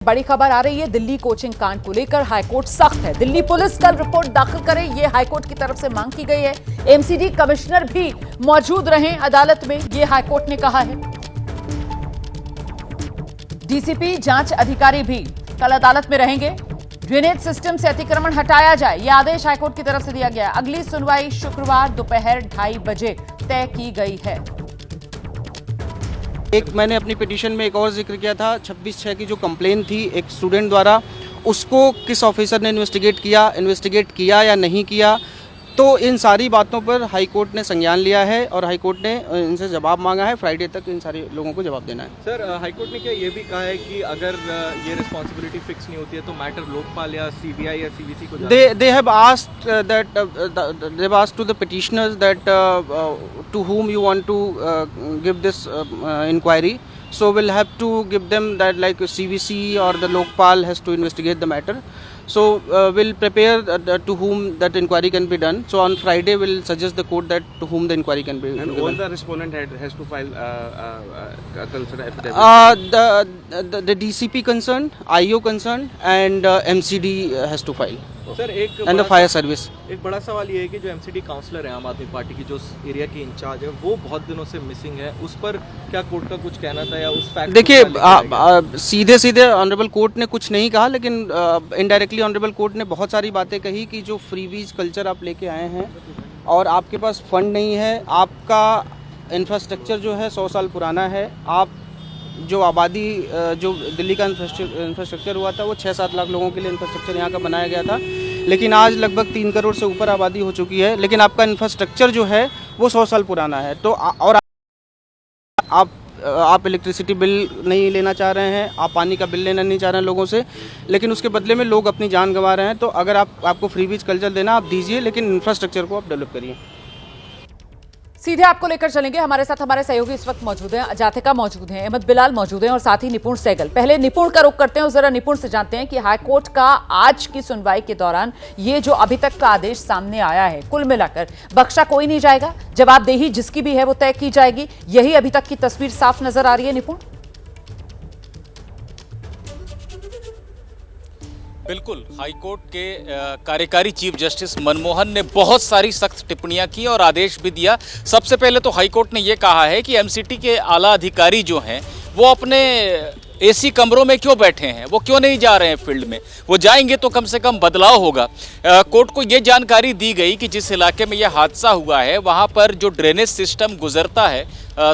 बड़ी खबर आ रही है दिल्ली कोचिंग कांड को लेकर हाईकोर्ट सख्त है। दिल्ली पुलिस कल रिपोर्ट दाखिल करे, ये हाईकोर्ट की तरफ से मांग की गई है। एमसीडी कमिश्नर भी मौजूद रहें अदालत में, ये हाईकोर्ट ने कहा है। डीसीपी जांच अधिकारी भी कल अदालत में रहेंगे। ड्रेनेज सिस्टम से अतिक्रमण हटाया जाए, यह आदेश हाईकोर्ट की तरफ से दिया गया है। अगली सुनवाई शुक्रवार दोपहर 2:30 बजे तय की गई है। एक मैंने अपनी पिटीशन में एक और जिक्र किया था, 26/6 की जो कंप्लेन थी एक स्टूडेंट द्वारा, उसको किस ऑफिसर ने इन्वेस्टिगेट किया या नहीं किया। तो इन सारी बातों पर हाई कोर्ट ने संज्ञान लिया है और हाई कोर्ट ने इनसे जवाब मांगा है। फ्राइडे तक इन सारे लोगों को जवाब देना है। सर, हाई कोर्ट ने क्या ये भी कहा है कि अगर ये रिस्पॉन्सिबिलिटी फिक्स नहीं होती है तो मैटर लोकपाल या सीबीआई या सीवीसी को they have asked that they've asked to the petitioners that to whom you want to give this inquiry, so we'll have to give them that like CVC or the Lokpal has to investigate the matter. So we'll prepare to whom that inquiry can be done. So on Friday we'll suggest the court that to whom the inquiry can be and given. all the respondent has to file concerned affidavit. The DCP concerned, IO concerned and MCD has to file. Sir, and the fire service. एक बड़ा सवाल ये है कि जो MCD counsellor है आम आदमी पार्टी की, जो एरिया की इंचार्ज है, वो बहुत दिनों से मिसिंग है। उस पर क्या कोर्ट का कुछ कहना था या उस फैक्ट? देखिए, सीधे ऑनरेबल कोर्ट ने कुछ नहीं कहा, लेकिन इनडायरेक्टली ऑनरेबल कोर्ट ने बहुत सारी बातें कही कि जो फ्रीबीज कल्चर आप लेके आए हैं और आपके पास फंड नहीं है, आपका इंफ्रास्ट्रक्चर जो है 100 साल पुराना है, आप जो आबादी जो दिल्ली का इंफ्रास्ट्रक्चर हुआ था वो 6-7 लाख लोगों के लिए इंफ्रास्ट्रक्चर यहाँ का बनाया गया था, लेकिन आज लगभग 3 करोड़ से ऊपर आबादी हो चुकी है, लेकिन आपका इंफ्रास्ट्रक्चर जो है वो 100 साल पुराना है। तो और आप इलेक्ट्रिसिटी बिल नहीं लेना चाह रहे हैं, आप पानी का बिल लेना नहीं चाह रहे हैं लोगों से, लेकिन उसके बदले में लोग अपनी जान गंवा रहे हैं। तो अगर आपको फ्रीबीज कल्चर देना आप दीजिए, लेकिन इंफ्रास्ट्रक्चर को आप डेवलप करिए। सीधे आपको लेकर चलेंगे। हमारे साथ हमारे सहयोगी इस वक्त मौजूद हैं, जाथिका मौजूद हैं, अहमद बिलाल मौजूद हैं और साथ ही निपुण सहगल। पहले निपुण का रुख करते हैं और जरा निपुण से जानते हैं कि हाईकोर्ट का आज की सुनवाई के दौरान ये जो अभी तक का आदेश सामने आया है, कुल मिलाकर बख्शा कोई नहीं जाएगा, जवाबदेही जिसकी भी है वो तय की जाएगी, यही अभी तक की तस्वीर साफ नजर आ रही है। निपुण, बिल्कुल, हाईकोर्ट के कार्यकारी चीफ जस्टिस मनमोहन ने बहुत सारी सख्त टिप्पणियां की और आदेश भी दिया। सबसे पहले तो हाईकोर्ट ने यह कहा है कि एमसीटी के आला अधिकारी जो हैं वो अपने एसी कमरों में क्यों बैठे हैं, वो क्यों नहीं जा रहे हैं फील्ड में, वो जाएंगे तो कम से कम बदलाव होगा। कोर्ट को ये जानकारी दी गई कि जिस इलाके में यह हादसा हुआ है वहाँ पर जो ड्रेनेज सिस्टम गुजरता है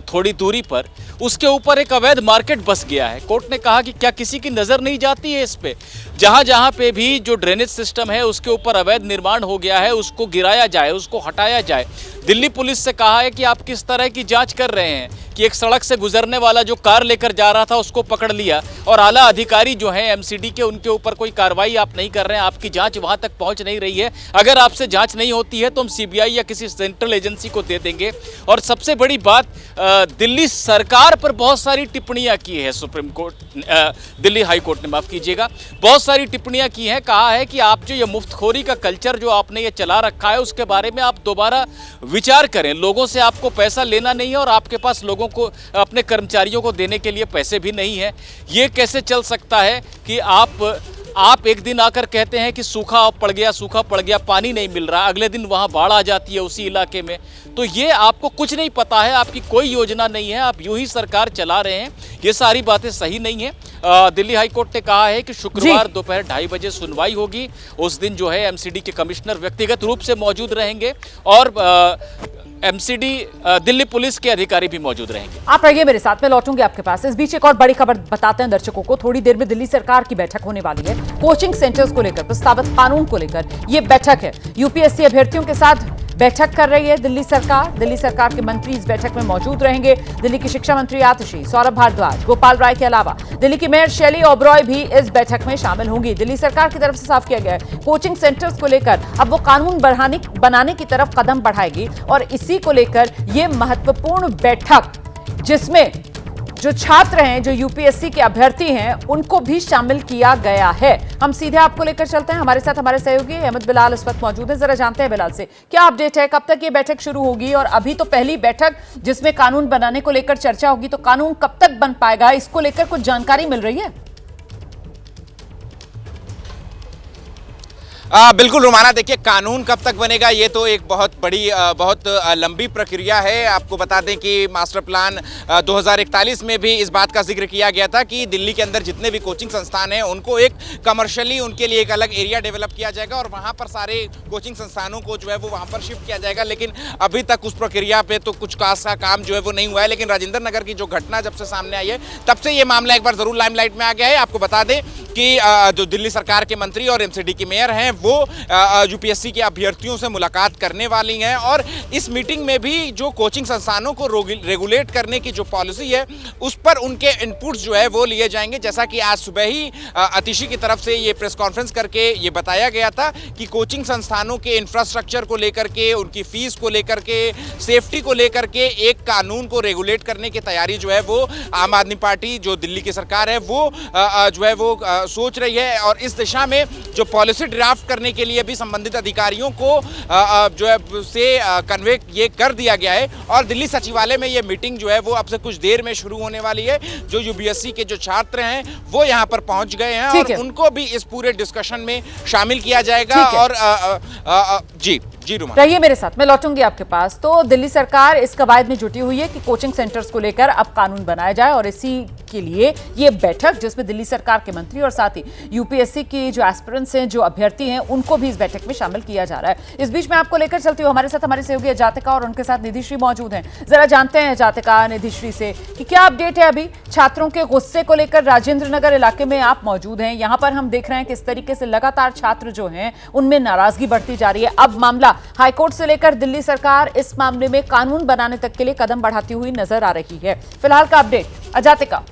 थोड़ी दूरी पर, उसके ऊपर एक अवैध मार्केट बस गया है। कोर्ट ने कहा कि क्या किसी की नज़र नहीं जाती है इस पे, जहाँ पे भी जो ड्रेनेज सिस्टम है उसके ऊपर अवैध निर्माण हो गया है उसको गिराया जाए, उसको हटाया जाए। दिल्ली पुलिस से कहा है कि आप किस तरह की जांच कर रहे हैं कि एक सड़क से गुजरने वाला जो कार लेकर जा रहा था उसको पकड़ लिया और आला अधिकारी जो हैं एमसीडी के, उनके ऊपर कोई कार्रवाई आप नहीं कर रहे हैं, आपकी जांच वहां तक पहुंच नहीं रही है। अगर आपसे जांच नहीं होती है तो हम सीबीआई या किसी सेंट्रल एजेंसी को दे देंगे। और सबसे बड़ी बात, दिल्ली सरकार पर बहुत सारी टिप्पणियां की है supreme court, Delhi high court ने, माफ कीजिएगा, बहुत सारी टिप्पणियां की हैं। कहा है कि आप जो ये मुफ्तखोरी का कल्चर जो आपने ये चला रखा है उसके बारे में आप दोबारा विचार करें। लोगों से आपको पैसा लेना नहीं है और आपके पास लोगों को, अपने कर्मचारियों को देने के लिए पैसे भी नहीं है। ये कैसे चल सकता है कि आप एक दिन आकर कहते हैं कि सूखा पड़ गया, पानी नहीं मिल रहा, अगले दिन वहां बाढ़ आ जाती है उसी इलाके में। तो ये आपको कुछ नहीं पता है, आपकी कोई योजना नहीं है, आप यूं ही सरकार चला रहे हैं। ये सारी बातें सही नहीं है। दिल्ली हाई कोर्ट ने कहा है कि शुक्रवार दोपहर 2:30 बजे सुनवाई होगी। उस दिन जो है एमसीडी के कमिश्नर व्यक्तिगत रूप से मौजूद रहेंगे और एमसीडी दिल्ली पुलिस के अधिकारी भी मौजूद रहेंगे। आप रहिए मेरे साथ, में लौटूंगी आपके पास। इस बीच एक और बड़ी खबर बताते हैं दर्शकों को। थोड़ी देर में दिल्ली सरकार की बैठक होने वाली है। कोचिंग सेंटर्स को लेकर, प्रस्तावित कानून को लेकर यह बैठक है। यूपीएससी अभ्यर्थियों के साथ बैठक कर रही है दिल्ली सरकार। दिल्ली सरकार के मंत्री इस बैठक में मौजूद रहेंगे। दिल्ली की शिक्षा मंत्री आतिशी, सौरभ भारद्वाज, गोपाल राय के अलावा दिल्ली की मेयर शैली ओबरॉय भी इस बैठक में शामिल होंगी। दिल्ली सरकार की तरफ से साफ किया गया है, कोचिंग सेंटर्स को लेकर अब वो कानून बनाने की तरफ कदम बढ़ाएगी और इसी को लेकर ये महत्वपूर्ण बैठक, जिसमें जो छात्र हैं, जो यूपीएससी के अभ्यर्थी हैं, उनको भी शामिल किया गया है। हम सीधे आपको लेकर चलते हैं। हमारे साथ हमारे सहयोगी अहमद बिलाल इस वक्त मौजूद हैं। जरा जानते हैं बिलाल से क्या अपडेट है, कब तक ये बैठक शुरू होगी? और अभी तो पहली बैठक जिसमें कानून बनाने को लेकर चर्चा होगी, तो कानून कब तक बन पाएगा, इसको लेकर कुछ जानकारी मिल रही है? बिल्कुल रोमाना, देखिए कानून कब तक बनेगा ये तो एक बहुत बड़ी बहुत लंबी प्रक्रिया है। आपको बता दें कि मास्टर प्लान 2041 में भी इस बात का जिक्र किया गया था कि दिल्ली के अंदर जितने भी कोचिंग संस्थान हैं उनको एक कमर्शियली उनके लिए एक अलग एरिया डेवलप किया जाएगा और वहाँ पर सारे कोचिंग संस्थानों को जो है वो वहाँ पर शिफ्ट किया जाएगा। लेकिन अभी तक उस प्रक्रिया पे तो कुछ खास का काम जो है वो नहीं हुआ है। लेकिन राजेंद्र नगर की जो घटना जब से सामने आई है तब से ये मामला एक बार जरूर लाइमलाइट में आ गया है। आपको बता दें कि जो दिल्ली सरकार के मंत्री और एमसीडी की मेयर हैं वो यूपीएससी के अभ्यर्थियों से मुलाकात करने वाली हैं और इस मीटिंग में भी जो कोचिंग संस्थानों को रेगुलेट करने की जो पॉलिसी है उस पर उनके इनपुट्स जो है वो लिए जाएंगे। जैसा कि आज सुबह ही अतिशी की तरफ से ये प्रेस कॉन्फ्रेंस करके ये बताया गया था कि कोचिंग संस्थानों के इंफ्रास्ट्रक्चर को लेकर के, उनकी फीस को लेकर के, सेफ्टी को लेकर के एक कानून को रेगुलेट करने की तैयारी जो है वो आम आदमी पार्टी जो दिल्ली की सरकार है वो जो है वो सोच रही है और इस दिशा में जो पॉलिसी ड्राफ्ट करने के लिए भी संबंधित अधिकारियों को जो है से कन्वे ये कर दिया गया है और दिल्ली सचिवालय में ये मीटिंग जो है वो अब से कुछ देर में शुरू होने वाली है। जो यूपीएससी के जो छात्र हैं वो यहाँ पर पहुंच गए हैं और उनको भी इस पूरे डिस्कशन में शामिल किया जाएगा। और जी रुमा रहिए मेरे साथ, मैं लौटूंगी आपके पास। तो दिल्ली सरकार इस कवायद में जुटी हुई है कि कोचिंग सेंटर्स को लेकर अब कानून बनाया जाए और इसी के लिए ये बैठक जिसमें दिल्ली सरकार के मंत्री और साथ ही यूपीएससी की जो एस्पिरेंट्स हैं, जो अभ्यर्थी हैं, उनको भी इस बैठक में शामिल किया जा रहा है। इस बीच में आपको लेकर चलती हूँ, हमारे साथ हमारे सहयोगी जातिका और उनके साथ निधिश्री मौजूद हैं। जरा जानते हैं जातिका, निधिश्री से कि क्या अपडेट है अभी छात्रों के गुस्से को लेकर। राजेंद्र नगर इलाके में आप मौजूद हैं, यहाँ पर हम देख रहे हैं कि इस तरीके से लगातार छात्र जो हैं उनमें नाराजगी बढ़ती जा रही है। अब मामला हाईकोर्ट से लेकर दिल्ली सरकार इस मामले में कानून बनाने तक के लिए कदम बढ़ाती हुई नजर आ रही है। फिलहाल का अपडेट जातिका।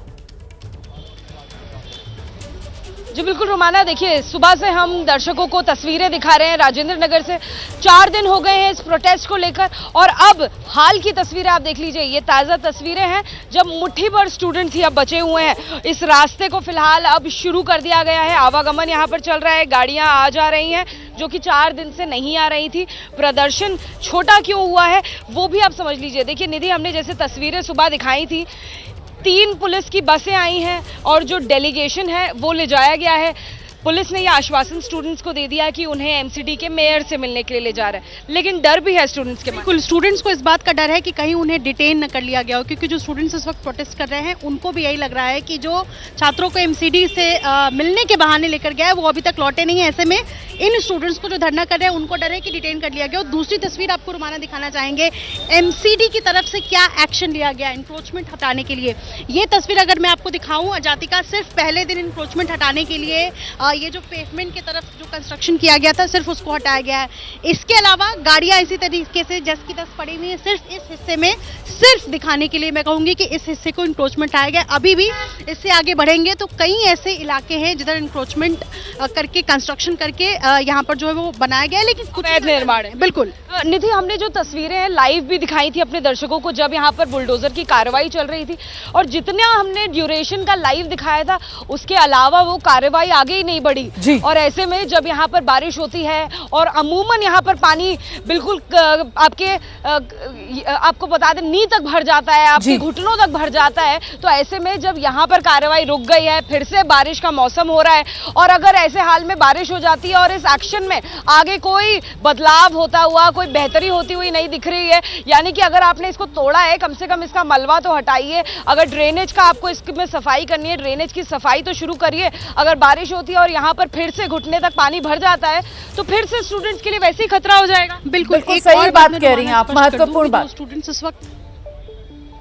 जी बिल्कुल रोमाना, देखिए सुबह से हम दर्शकों को तस्वीरें दिखा रहे हैं राजेंद्र नगर से। 4 दिन हो गए हैं इस प्रोटेस्ट को लेकर और अब हाल की तस्वीरें आप देख लीजिए, ये ताज़ा तस्वीरें हैं जब मुट्ठी भर स्टूडेंट्स ही अब बचे हुए हैं। इस रास्ते को फिलहाल अब शुरू कर दिया गया है, आवागमन यहाँ पर चल रहा है, गाड़ियाँ आ जा रही हैं जो कि 4 दिन से नहीं आ रही थी। प्रदर्शन छोटा क्यों हुआ है वो भी आप समझ लीजिए। देखिए निधि, हमने जैसे तस्वीरें सुबह दिखाई थी, 3 पुलिस की बसें आई हैं और जो डेलीगेशन है वो ले जाया गया है। पुलिस ने यह आश्वासन स्टूडेंट्स को दे दिया कि उन्हें एमसीडी के मेयर से मिलने के लिए ले जा रहा है, लेकिन डर भी है स्टूडेंट्स के मन में। बिल्कुल, स्टूडेंट्स को इस बात का डर है कि कहीं उन्हें डिटेन न कर लिया गया हो, क्योंकि जो स्टूडेंट्स इस वक्त प्रोटेस्ट कर रहे हैं उनको भी यही लग रहा है कि जो छात्रों को एमसीडी से मिलने के बहाने लेकर गया है वो अभी तक लौटे नहीं है। ऐसे में इन स्टूडेंट्स को जो धरना कर रहे हैं उनको डर है कि डिटेन कर लिया गया। और दूसरी तस्वीर आपको रोमाना दिखाना चाहेंगे, एमसीडी की तरफ से क्या एक्शन लिया गया इंक्रोचमेंट हटाने के लिए। ये तस्वीर अगर मैं आपको दिखाऊं जातिका, सिर्फ पहले दिन इंक्रोचमेंट हटाने के लिए ये जो पेवमेंट की तरफ जो कंस्ट्रक्शन किया गया था सिर्फ उसको हटाया गया है। इसके अलावा गाड़ियां इसी तरीके से जस की तस पड़ी हुई है, सिर्फ इस हिस्से में सिर्फ दिखाने के लिए मैं कहूंगी कि इस हिस्से को इंक्रोचमेंट आया गया। अभी भी इससे आगे बढ़ेंगे तो कई ऐसे इलाके हैं जिधर इंक्रोचमेंट करके कंस्ट्रक्शन करके यहाँ पर जो है वो बनाया गया है, लेकिन कुछ निर्माण है। बिल्कुल निधि, हमने जो तस्वीरें हैं लाइव भी दिखाई थी अपने दर्शकों को जब यहाँ पर बुलडोजर की कार्रवाई चल रही थी, और जितना हमने ड्यूरेशन का लाइव दिखाया था उसके अलावा वो कार्रवाई आगे ही नहीं बढ़ी। और ऐसे में जब यहाँ पर बारिश होती है और अमूमन यहाँ पर पानी बिल्कुल आपको बता दें नी तक भर जाता है, आपके घुटनों तक भर जाता है, तो ऐसे में जब यहाँ पर कार्रवाई रुक गई है, फिर से बारिश का मौसम हो रहा है और अगर ऐसे हाल में बारिश हो जाती है और इस एक्शन में आगे कोई बदलाव होता हुआ, कोई बेहतरी होती हुई नहीं दिख रही है, यानी कि अगर आपने इसको तोड़ा है कम से कम इसका मलबा तो हटाइए। अगर ड्रेनेज का आपको इसमें सफाई करनी है, ड्रेनेज की सफाई तो शुरू करिए। अगर बारिश होती है और यहाँ पर फिर से घुटने तक पानी भर जाता है तो फिर से स्टूडेंट्स के लिए वैसे ही खतरा हो जाएगा। बिल्कुल सही बात कह रही हैं आप, महत्वपूर्ण बात। स्टूडेंट्स इस वक्त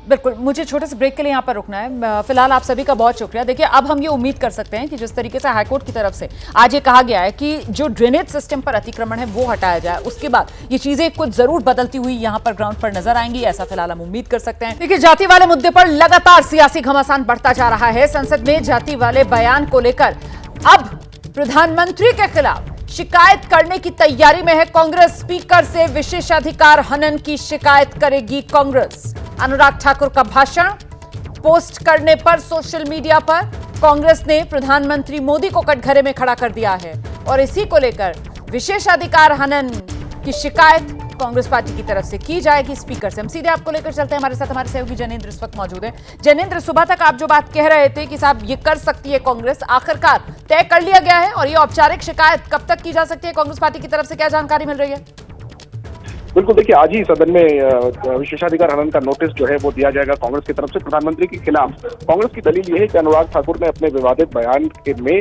बिल्कुल, मुझे छोटे से ब्रेक के लिए यहाँ पर रुकना है। फिलहाल आप सभी का बहुत शुक्रिया। देखिए, अब हम ये उम्मीद कर सकते हैं कि जिस तरीके से हाईकोर्ट की तरफ से आज ये कहा गया है कि जो ड्रेनेज सिस्टम पर अतिक्रमण है वो हटाया जाए, उसके बाद ये चीजें कुछ जरूर बदलती हुई यहाँ पर ग्राउंड पर नजर आएंगी, ऐसा फिलहाल हम उम्मीद कर सकते हैं। देखिए, जाति वाले मुद्दे पर लगातार सियासी घमासान बढ़ता जा रहा है। संसद में जाति वाले बयान को लेकर अब प्रधानमंत्री के खिलाफ शिकायत करने की तैयारी में है कांग्रेस। स्पीकर से विशेषाधिकार हनन की शिकायत करेगी कांग्रेस। अनुराग ठाकुर का भाषण पोस्ट करने पर सोशल मीडिया पर कांग्रेस ने प्रधानमंत्री मोदी को कटघरे में खड़ा कर दिया है और इसी को लेकर विशेषाधिकार हनन की शिकायत कांग्रेस पार्टी की तरफ से की जाएगी स्पीकर से। हम सीधे आपको लेकर चलते हैं, हमारे साथ हमारे सहयोगी जैनेंद्र इस वक्त मौजूद है। जैनेंद्र, सुबह तक आप जो बात कह रहे थे कि साहब ये कर सकती है कांग्रेस, आखिरकार तय कर लिया गया है और ये औपचारिक शिकायत कब तक की जा सकती है कांग्रेस पार्टी की तरफ से, क्या जानकारी मिल रही है? बिल्कुल, देखिए आज ही सदन में विशेषाधिकार हनन का नोटिस जो है वो दिया जाएगा कांग्रेस की तरफ से प्रधानमंत्री के खिलाफ। कांग्रेस की दलील यह है कि अनुराग ठाकुर ने अपने विवादित बयान में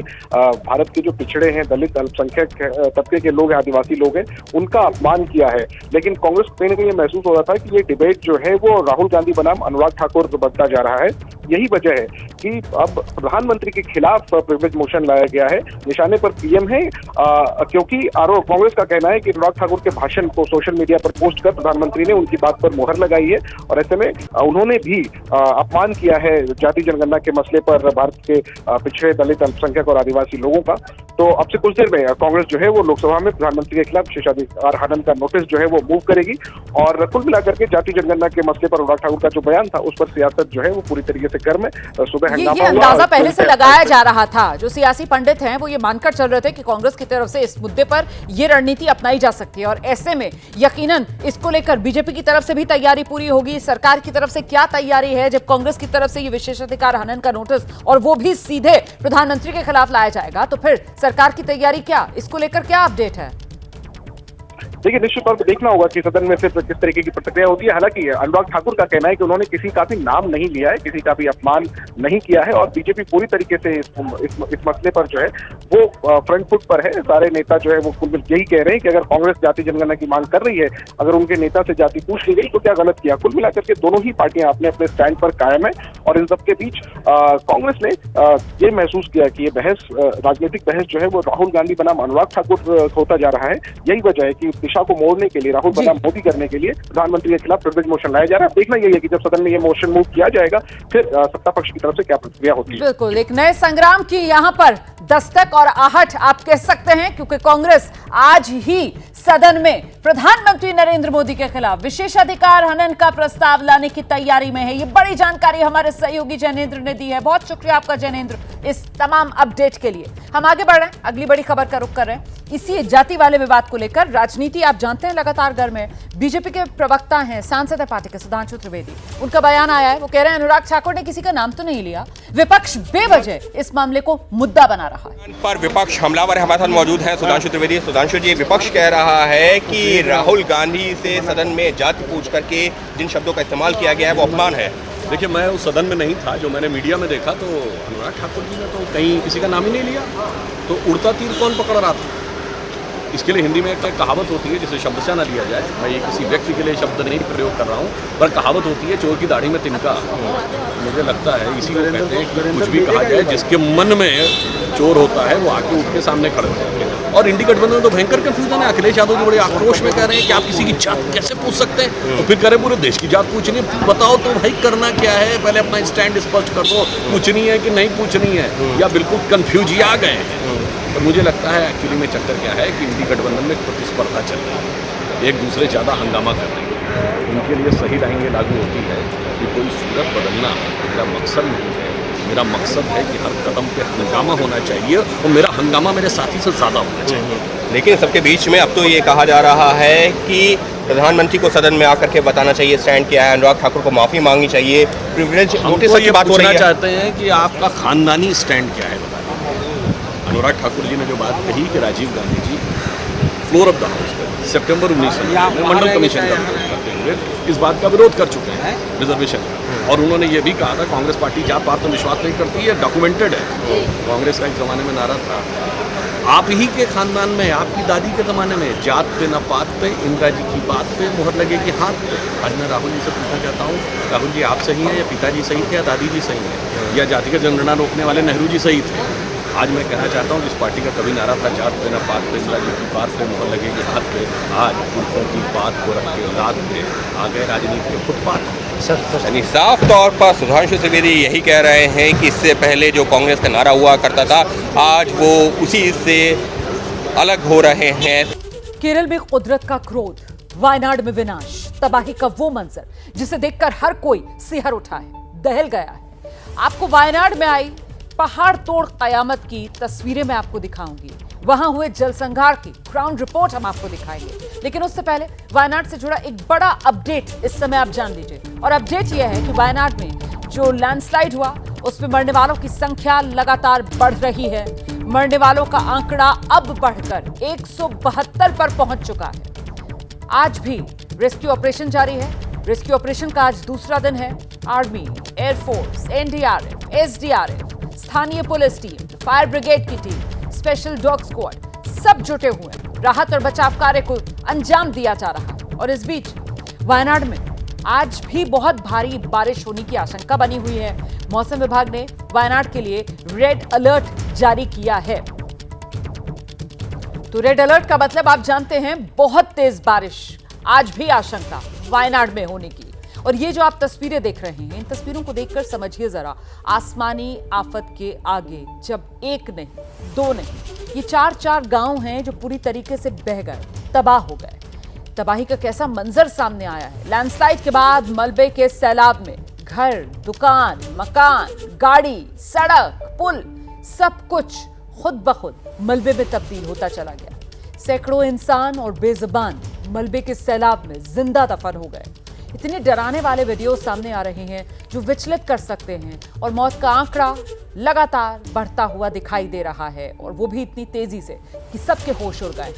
भारत के जो पिछड़े हैं, दलित, अल्पसंख्यक तबके के लोग हैं, आदिवासी लोग हैं, उनका अपमान किया है। लेकिन कांग्रेस को कहीं न कहीं ये महसूस हो रहा था कि ये डिबेट जो है वो राहुल गांधी बनाम अनुराग ठाकुर बनता जा रहा है। यही वजह है कि अब प्रधानमंत्री के खिलाफ प्रिविलेज मोशन लाया गया है। निशाने पर पीएम है, क्योंकि कांग्रेस का कहना है कि अनुराग ठाकुर के भाषण को सोशल मीडिया पर पोस्ट कर प्रधानमंत्री ने उनकी बात पर मोहर लगाई है और ऐसे में उन्होंने भी अपमान किया है जाति जनगणना के मसले पर भारत के पिछड़े, दलित, अल्पसंख्यक और आदिवासी लोगों का। तो अब से कुछ देर में कांग्रेस जो है वो लोकसभा में प्रधानमंत्री के खिलाफ विशेषाधिकार हनन का नोटिस जो है वो मूव करेगी और कुल मिलाकर के जाति जनगणना के मसले पर अनुराग ठाकुर का जो बयान था उस पर सियासत जो है वो पूरी तरीके से गर्म है। सुबह ये अंदाजा पहले से लगाया जा रहा था। जो सियासी पंडित हैं वो ये मानकर चल रहे थे कि कांग्रेस की तरफ से इस मुद्दे पर ये रणनीति अपनाई जा सकती है और ऐसे में यकीनन इसको लेकर बीजेपी की तरफ से भी तैयारी पूरी होगी। सरकार की तरफ से क्या तैयारी है जब कांग्रेस की तरफ से ये विशेषाधिकार हनन का नोटिस और वो भी सीधे प्रधानमंत्री के खिलाफ लाया जाएगा, तो फिर सरकार की तैयारी क्या, इसको लेकर क्या अपडेट है? देखिए, निश्चित तौर पर देखना होगा कि सदन में सिर्फ किस तरीके की प्रतिक्रिया होती है। हालांकि अनुराग ठाकुर का कहना है कि उन्होंने किसी का भी नाम नहीं लिया है, किसी का भी अपमान नहीं किया है और बीजेपी पूरी तरीके से इस मसले पर जो है वो फ्रंट फुट पर है। सारे नेता जो है वो कुल यही कह रहे हैं कि अगर कांग्रेस जाति जनगणना की मांग कर रही है, अगर उनके नेता से जाति पूछ ली गई तो क्या गलत किया। कुल मिलाकर के दोनों ही पार्टियां अपने अपने स्टैंड पर कायम है और इन सबके बीच कांग्रेस ने ये महसूस किया कि ये बहस, राजनीतिक बहस जो है वो राहुल गांधी बनाम अनुराग ठाकुर होता जा रहा है। यही वजह है कि दिशा को मोड़ने के लिए, राहुल बनाम मोदी करने के लिए प्रधानमंत्री के खिलाफ प्रिविलेज मोशन लाया जा रहा है। देखना यही है कि जब सदन में ये मोशन मूव किया जाएगा फिर सत्ता पक्ष की तरफ से क्या प्रतिक्रिया होती है। बिल्कुल, एक नए संग्राम की यहां पर दस्तक और आहट आप कह सकते हैं, क्योंकि कांग्रेस आज ही सदन में प्रधानमंत्री नरेंद्र मोदी के खिलाफ विशेषाधिकार हनन का प्रस्ताव लाने की तैयारी में है। ये बड़ी जानकारी हमारे सहयोगी जैनेंद्र ने दी है। बहुत शुक्रिया आपका जैनेंद्र इस तमाम अपडेट के लिए। हम आगे बढ़ रहे हैं, अगली बड़ी खबर का रुख कर रहे हैं। इसी जाति वाले विवाद को लेकर राजनीति आप जानते हैं लगातार गर्म है। बीजेपी के प्रवक्ता हैं, सांसद है पार्टी के सुधांशु त्रिवेदी, उनका बयान आया है। वो कह रहे हैं अनुराग ठाकुर ने किसी का नाम तो नहीं लिया, विपक्ष बेवजह इस मामले को मुद्दा बना रहा है। पर विपक्ष हमलावर है, हमारे साथ मौजूद है सुधांशु त्रिवेदी। सुधांशु जी, विपक्ष कह रहा है कि राहुल गांधी से सदन में जाति पूछ करके जिन शब्दों का इस्तेमाल किया गया है वो अपमान है। देखिए, मैं उस सदन में नहीं था, जो मैंने मीडिया में देखा तो अनुराग ठाकुर जी ने तो कहीं किसी का नाम ही नहीं लिया। तो उड़ता तीर कौन पकड़ रहा था? इसके लिए हिंदी में एक कहावत होती है जिसे शब्दशः न लिया जाए। मैं ये किसी व्यक्ति के लिए शब्द नहीं प्रयोग कर रहा हूँ, पर कहावत होती है चोर की दाढ़ी में तिनका। मुझे लगता है इसी को कहते हैं कि कुछ भी कहा जाए, जिसके मन में चोर होता है वो आके उठ के सामने खड़े होते हैं। और इंडी गठबंधन में तो भयंकर कंफ्यूजन है। अखिलेश यादव जी बड़े आक्रोश में कह रहे हैं कि आप किसी की जात कैसे पूछ सकते हैं, तो फिर कह रहे पूरे देश की जात पूछनी है। बताओ तो भाई करना क्या है, पहले अपना स्टैंड स्पष्ट कर दो, पूछनी है कि नहीं पूछनी है, या बिल्कुल कंफ्यूज ही आ गए हैं। तो मुझे लगता है एक्चुअली में चक्कर क्या है कि इंडी गठबंधन में प्रतिस्पर्धा चल रही है, एक दूसरे ज़्यादा हंगामा कर रहे हैं। उनके लिए सही लाइनें लागू होती है कि कोई सूरत बदलना मेरा मकसद नहीं है। मेरा मकसद है कि हर कदम पे हंगामा होना चाहिए और मेरा हंगामा मेरे साथी से ज़्यादा होना चाहिए। लेकिन सबके बीच में अब तो ये कहा जा रहा है कि प्रधानमंत्री को सदन में आकर के बताना चाहिए स्टैंड क्या है, अनुराग ठाकुर को माफ़ी मांगनी चाहिए, प्रिविलेज नोटिस की बात हो रही है। चाहते हैं कि आपका खानदानी स्टैंड क्या है। अनुराग ठाकुर जी ने जो बात कही कि Rajiv Gandhi ji floor of the house पर सितंबर 1990 में मंडल कमीशन का विरोध करते हुए इस बात का विरोध कर चुके हैं रिजर्वेशन का। और उन्होंने ये भी कहा था कांग्रेस पार्टी जात पात में विश्वास नहीं करती है, डॉक्यूमेंटेड है। कांग्रेस का एक ज़माने में नारा था, आप ही के खानदान में, आपकी दादी के ज़माने में जात पे न पात पे, इंदिरा जी की बात पे मोहर लगेगी हाथ पे। आज मैं राहुल जी से पूछना चाहता हूँ, राहुल जी आप सही हैं या पिताजी सही थे या दादी जी सही हैं या जातिगत जनगणना रोकने वाले नेहरू जी सही थे? आज मैं कहना चाहता हूँ जिस पार्टी का कभी नारा था जात पे न पात पे, इंदिरा जी की बात पे मोहर लगेगी हाथ पे, आज पुरखों की बात को रख के लाद पे आ गए राजनीति के फुटपाथ। यानी साफ तौर पर सुधांशु त्रिवेदी यही कह रहे हैं कि इससे पहले जो कांग्रेस का नारा हुआ करता था आज वो उसी से अलग हो रहे हैं। केरल में कुदरत का क्रोध, वायनाड में विनाश, तबाही का वो मंजर जिसे देखकर हर कोई सिहर उठा है, दहल गया है। आपको वायनाड में आई पहाड़ तोड़ कयामत की तस्वीरें मैं आपको दिखाऊंगी। वहां हुए जलसंहार की ग्राउंड रिपोर्ट हम आपको दिखाएंगे, लेकिन उससे पहले वायनाड से जुड़ा एक बड़ा अपडेट इस समय आप जान लीजिए। और अपडेट यह है कि वायनाड में जो लैंडस्लाइड हुआ उसमें मरने वालों की संख्या लगातार बढ़ रही है। मरने वालों का आंकड़ा अब बढ़कर 172 पर पहुंच चुका है। आज भी रेस्क्यू ऑपरेशन जारी है। रेस्क्यू ऑपरेशन का आज दूसरा दिन है। आर्मी, एयरफोर्स, एनडीआरएफ, एसडीआरएफ, स्थानीय पुलिस टीम, फायर ब्रिगेड की टीम, स्पेशल डॉग स्क्वाड सब जुटे हुए हैं। राहत और बचाव कार्य को अंजाम दिया जा रहा है। और इस बीच वायनाड में आज भी बहुत भारी बारिश होने की आशंका बनी हुई है। मौसम विभाग ने वायनाड के लिए रेड अलर्ट जारी किया है। तो रेड अलर्ट का मतलब आप जानते हैं, बहुत तेज बारिश आज भी आशंका वायनाड में होने की। और ये जो आप तस्वीरें देख रहे हैं, इन तस्वीरों को देखकर समझिए जरा, आसमानी आफत के आगे जब एक नहीं, दो नहीं, ये 4 गांव हैं जो पूरी तरीके से बह गए, तबाह हो गए। तबाही का कैसा मंजर सामने आया है। लैंडस्लाइड के बाद मलबे के सैलाब में घर, दुकान, मकान, गाड़ी, सड़क, पुल, सब कुछ खुद ब खुद मलबे में तब्दील होता चला गया। सैकड़ों इंसान और बेजुबान मलबे के सैलाब में जिंदा दफन हो गए। इतने डराने वाले वीडियो सामने आ रहे हैं जो विचलित कर सकते हैं। और मौत का आंकड़ा लगातार बढ़ता हुआ दिखाई दे रहा है, और वो भी इतनी तेजी से कि सबके होश उड़ गए।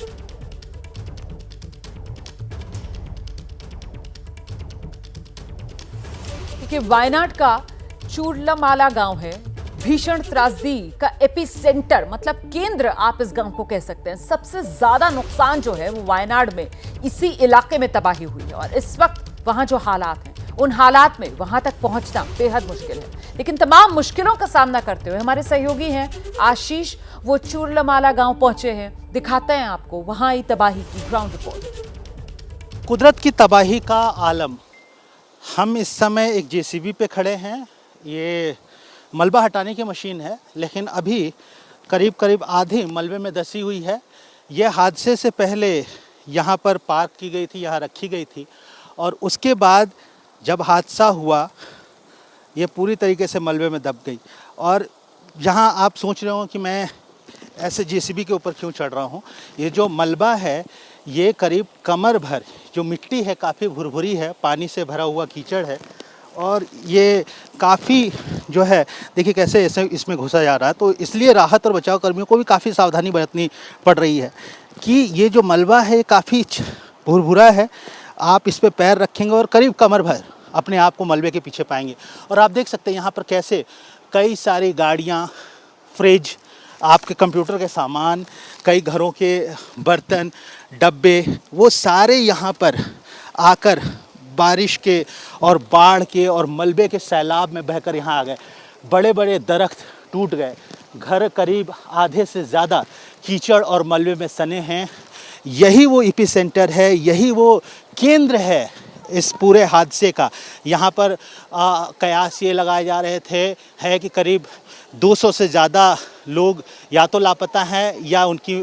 कि वायनाड का चूरलामाला गांव है भीषण त्रासदी का एपिसेंटर, मतलब केंद्र आप इस गांव को कह सकते हैं। सबसे ज्यादा नुकसान जो है वो वायनाड में, इसी इलाके में तबाही हुई है। और इस वक्त वहां जो हालात हैं, उन हालात में वहां तक पहुंचना बेहद मुश्किल है। लेकिन तमाम मुश्किलों का सामना करते हुए हमारे सहयोगी हैं आशीष, वो चूरलामाला गांव पहुंचे हैं, दिखाते हैं आपको वहां ही तबाही की ग्राउंड रिपोर्ट। कुदरत की तबाही का आलम। हम इस समय एक जेसीबी पे खड़े हैं। ये मलबा हटाने की मशीन है, लेकिन अभी करीब करीब आधी मलबे में धंसी हुई है। ये हादसे से पहले यहाँ पर पार्क की गई थी, यहाँ रखी गई थी, और उसके बाद जब हादसा हुआ ये पूरी तरीके से मलबे में दब गई। और यहाँ आप सोच रहे हो कि मैं ऐसे जेसीबी के ऊपर क्यों चढ़ रहा हूँ। ये जो मलबा है ये करीब कमर भर जो मिट्टी है, काफ़ी भुरभुरी है, पानी से भरा हुआ कीचड़ है, और ये काफ़ी जो है देखिए कैसे ऐसे इसमें घुसा जा रहा है। तो इसलिए राहत और बचाव कर्मियों को भी काफ़ी सावधानी बरतनी पड़ रही है कि ये जो मलबा है काफ़ी भुरभुरा है। आप इस पर पैर रखेंगे और करीब कमर भर अपने आप को मलबे के पीछे पाएंगे। और आप देख सकते हैं यहाँ पर कैसे कई सारी गाड़ियाँ, फ्रिज, आपके कंप्यूटर के सामान, कई घरों के बर्तन, डब्बे, वो सारे यहाँ पर आकर बारिश के और बाढ़ के और मलबे के सैलाब में बहकर यहाँ आ गए। बड़े बड़े दरख्त टूट गए, घर करीब आधे से ज़्यादा कीचड़ और मलबे में सने हैं। यही वो एपिसेंटर है, यही वो केंद्र है इस पूरे हादसे का। यहाँ पर कयास ये लगाए जा रहे थे है कि करीब 200 से ज़्यादा लोग या तो लापता हैं या उनकी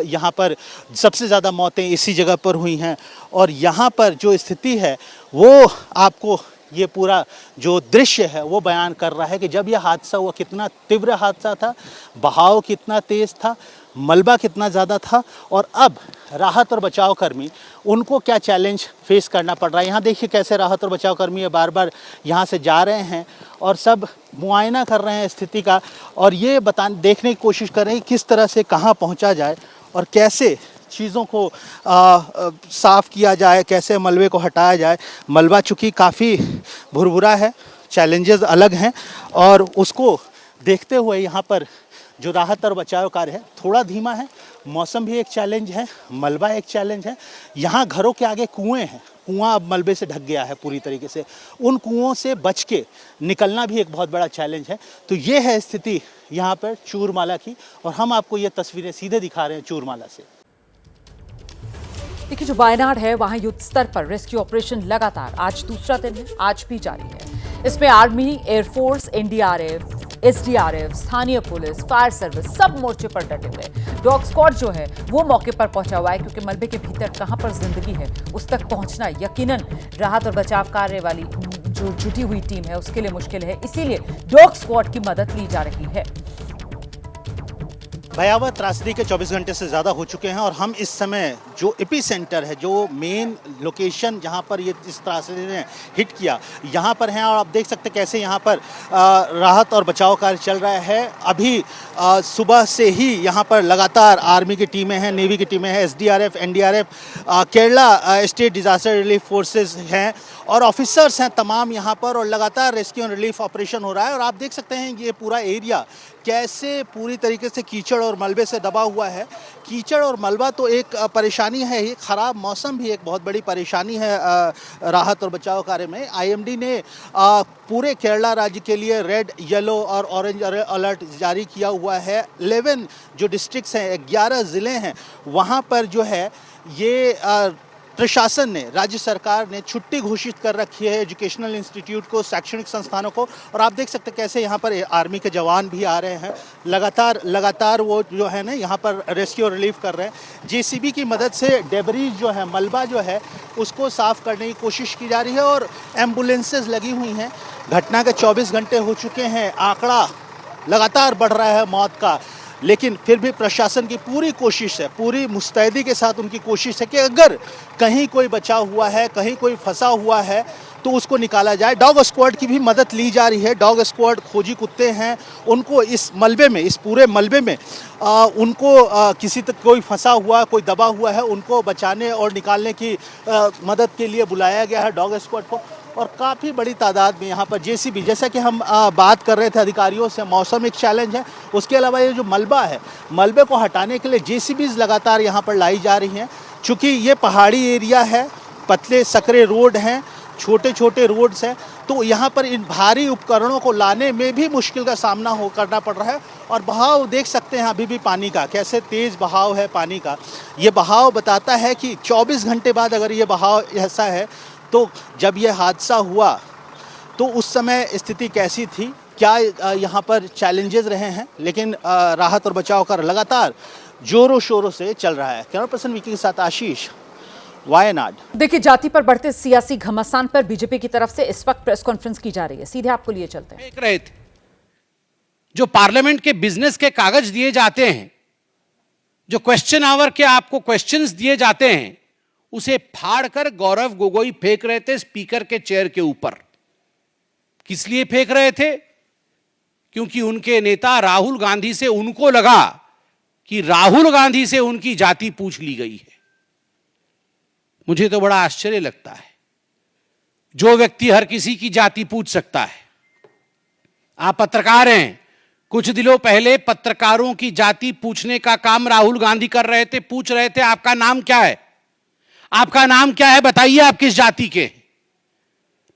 यहाँ पर सबसे ज़्यादा मौतें इसी जगह पर हुई हैं। और यहाँ पर जो स्थिति है वो आपको ये पूरा जो दृश्य है वो बयान कर रहा है कि जब यह हादसा हुआ कितना तीव्र हादसा था, बहाव कितना तेज़ था, मलबा कितना ज़्यादा था, और अब राहत और बचाव कर्मी उनको क्या चैलेंज फेस करना पड़ रहा है। यहाँ देखिए कैसे राहत और बचाव कर्मी बार बार यहाँ से जा रहे हैं और सब मुआयना कर रहे हैं स्थिति का, और ये देखने की कोशिश कर रहे हैं किस तरह से कहाँ पहुँचा जाए और कैसे चीज़ों को साफ़ किया जाए, कैसे मलबे को हटाया जाए। मलबा चूँकि काफ़ी भुरभुरा है, चैलेंजेस अलग हैं, और उसको देखते हुए यहाँ पर जो राहत और बचाव कार्य है थोड़ा धीमा है। मौसम भी एक चैलेंज है, मलबा एक चैलेंज है। यहाँ घरों के आगे कुएं हैं, कुआं अब मलबे से ढक गया है पूरी तरीके से। उन कुओं से बच के निकलना भी एक बहुत बड़ा चैलेंज है। तो ये है स्थिति यहाँ पर चूरमाला की, और हम आपको ये तस्वीरें सीधे दिखा रहे हैं चूरमाला से। देखिए जो वायनाड है वहां युद्ध स्तर पर रेस्क्यू ऑपरेशन लगातार आज दूसरा दिन है, आज भी जारी है। इसमें आर्मी, एयरफोर्स, एनडीआरएफ, एसडीआरएफ, स्थानीय पुलिस, फायर सर्विस सब मोर्चे पर डटे हुए। डॉग स्क्वाड जो है वो मौके पर पहुंचा हुआ है, क्योंकि मलबे के भीतर कहां पर जिंदगी है उस तक पहुंचना यकीनन राहत और बचाव कार्य वाली जो जुटी हुई टीम है उसके लिए मुश्किल है। इसीलिए डॉग स्क्वाड की मदद ली जा रही है। भयावह त्रासदी के 24 घंटे से ज़्यादा हो चुके हैं और हम इस समय जो एपी सेंटर है, जो मेन लोकेशन जहां पर ये इस त्रासदी ने हिट किया, यहां पर हैं और आप देख सकते हैं कैसे यहां पर राहत और बचाव कार्य चल रहा है। अभी सुबह से ही यहां पर लगातार आर्मी की टीमें हैं, नेवी की टीमें हैं, SDRF, NDRF, Kerala state disaster relief forces हैं और ऑफिसर्स हैं तमाम यहाँ पर और लगातार रेस्क्यू एंड रिलीफ ऑपरेशन हो रहा है। और आप देख सकते हैं ये पूरा एरिया कैसे पूरी तरीके से कीचड़ और मलबे से दबा हुआ है। कीचड़ और मलबा तो एक परेशानी है ही, ख़राब मौसम भी एक बहुत बड़ी परेशानी है राहत और बचाव कार्य में। आईएमडी ने पूरे केरला राज्य के लिए रेड, येलो और ऑरेंज अलर्ट जारी किया हुआ है। 11 जो डिस्ट्रिक्ट्स हैं, 11 ज़िले हैं, वहाँ पर जो है ये प्रशासन ने, राज्य सरकार ने छुट्टी घोषित कर रखी है एजुकेशनल इंस्टीट्यूट को, शैक्षणिक संस्थानों को। और आप देख सकते हैं कैसे यहाँ पर आर्मी के जवान भी आ रहे हैं, लगातार वो जो है ना यहाँ पर रेस्क्यू और रिलीफ कर रहे हैं। जेसीबी की मदद से डेबरीज जो है, मलबा जो है, उसको साफ करने की कोशिश की जा रही है और एम्बुलेंसेज लगी हुई हैं। घटना के 24 घंटे हो चुके हैं, आंकड़ा लगातार बढ़ रहा है मौत का, लेकिन फिर भी प्रशासन की पूरी कोशिश है, पूरी मुस्तैदी के साथ उनकी कोशिश है कि अगर कहीं कोई बचा हुआ है, कहीं कोई फंसा हुआ है तो उसको निकाला जाए। डॉग स्क्वाड की भी मदद ली जा रही है। डॉग स्क्वाड खोजी कुत्ते हैं, उनको इस मलबे में, इस पूरे मलबे में उनको किसी तक कोई फंसा हुआ, कोई दबा हुआ है, उनको बचाने और निकालने की मदद के लिए बुलाया गया है डॉग स्क्वाड को। और काफ़ी बड़ी तादाद में यहाँ पर जेसीबी, जैसा कि हम बात कर रहे थे अधिकारियों से, मौसम एक चैलेंज है, उसके अलावा ये जो मलबा है, मलबे को हटाने के लिए जेसीबीज लगातार यहाँ पर लाई जा रही हैं। चूँकि ये पहाड़ी एरिया है, पतले सकरे रोड हैं, छोटे छोटे रोड्स हैं, तो यहाँ पर इन भारी उपकरणों को लाने में भी मुश्किल का सामना करना पड़ रहा है। और बहाव देख सकते हैं अभी भी पानी का, कैसे तेज़ बहाव है पानी का। ये बहाव बताता है कि 24 घंटे बाद अगर ये बहाव ऐसा है तो जब ये हादसा हुआ तो उस समय स्थिति कैसी थी, क्या यहाँ पर चैलेंजेस रहे हैं। लेकिन राहत और बचाव कार्य लगातार जोरों शोरों से चल रहा है। कैमरा पर्सन विकी के साथ आशीष, वायनाड। देखिए, जाति पर बढ़ते सियासी घमासान पर बीजेपी की तरफ से इस वक्त प्रेस कॉन्फ्रेंस की जा रही है। सीधे आपको लिए चलते हैं। देख रहे थे जो पार्लियामेंट के बिजनेस के कागज दिए जाते हैं, जो क्वेश्चन आवर के आपको क्वेश्चंस दिए जाते हैं, उसे फाड़कर गौरव गोगोई फेंक रहे थे स्पीकर के चेयर के ऊपर। किस लिए फेंक रहे थे? क्योंकि उनके नेता राहुल गांधी से उनको लगा कि राहुल गांधी से उनकी जाति पूछ ली गई है। मुझे तो बड़ा आश्चर्य लगता है, जो व्यक्ति हर किसी की जाति पूछ सकता है। आप पत्रकार हैं, कुछ दिनों पहले पत्रकारों की जाति पूछने का काम राहुल गांधी कर रहे थे। पूछ रहे थे आपका नाम क्या है, आपका नाम क्या है, बताइए आप किस जाति के।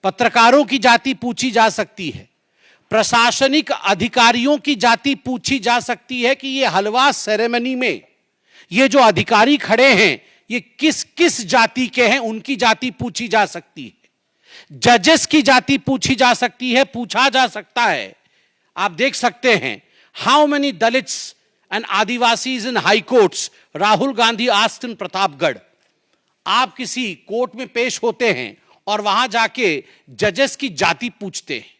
पत्रकारों की जाति पूछी जा सकती है, प्रशासनिक अधिकारियों की जाति पूछी जा सकती है कि ये हलवा सेरेमनी में ये जो अधिकारी खड़े हैं ये किस किस जाति के हैं, उनकी जाति पूछी जा सकती है। जजेस की जाति पूछी जा सकती है, पूछा जा सकता है। आप देख सकते हैं how many Dalits and Adivasis in high courts Rahul Gandhi asked in Pratapgarh. आप किसी कोर्ट में पेश होते हैं और वहां जाके जजेस की जाति पूछते हैं,